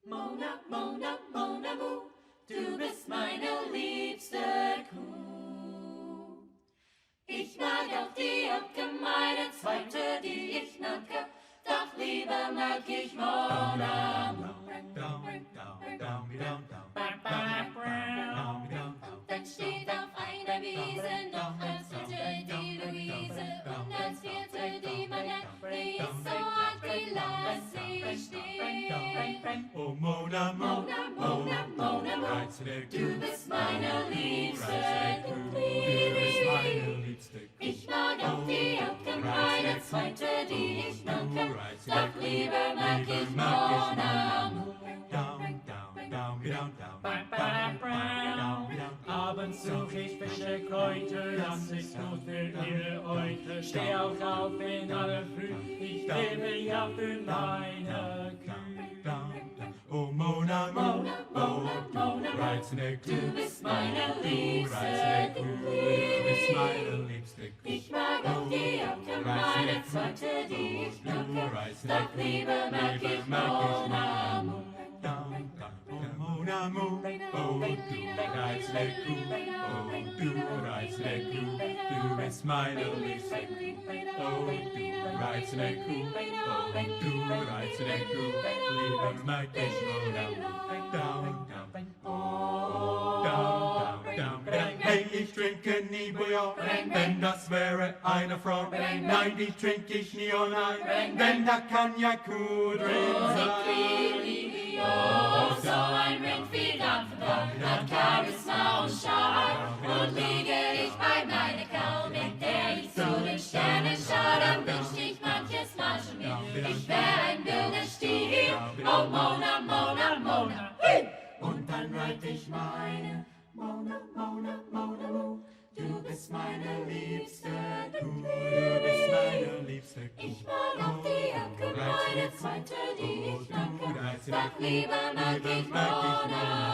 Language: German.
Mona, Mona, Mona Muh, du bist meine liebste Kuh. Ich mag auch die gemeine zweite, die ich nacke, doch lieber mag ich Mona Muh. Dann steht auf einer Wiese noch als dritte die Luise und als vierte die Mona, die ist so alt, die lass ich stehen. Oh Mona, Mona, Mona, Mona Muh, du bist meine liebste Kuh. Ich mag auch die gemeine zweite, die ich nacke, doch lieber mag ich Mona Muh. Abends such ich frische Kräuter, das ist gut für ihre Euter. Steh auch auf in aller Früh, ich lebe ja für meine Kühe. Oh Mona, Mona, Mona, Mona, du bist meine liebste Kuh. Ich mag auch die gemeine zweite, die ich nacke, doch lieber mag ich Mona Muh. Mona Muh, oh du reizende Kuh, oh du reizende Kuh, du bist meine liebste Kuh. Oh du reizende Kuh, oh du reizende Kuh, lieber mag ich Mona Muh. Down, down, down, down, down. Hey, ich trinke nie Bouillon, denn das wäre eine Frau. Nein, die trinke ich nie, oh nein, denn da kann ja Kuh drin sein. Oh, so ein Rindvieh hat Charisma und Charme. Und liege ich bei meiner Kau, mit der ich zu den Sternen schau, dann wünscht ich manches Mal schon mir, ich wär ein wilder Stier. Oh Mona, Mona, Mona, Und dann reit ich meine Mona, Mona, Mona Muh. Du bist meine liebste Kuh, du bist meine liebste Kuh. ich mag auch die gemeine zweite, die ich nacke, doch lieber mag ich Mona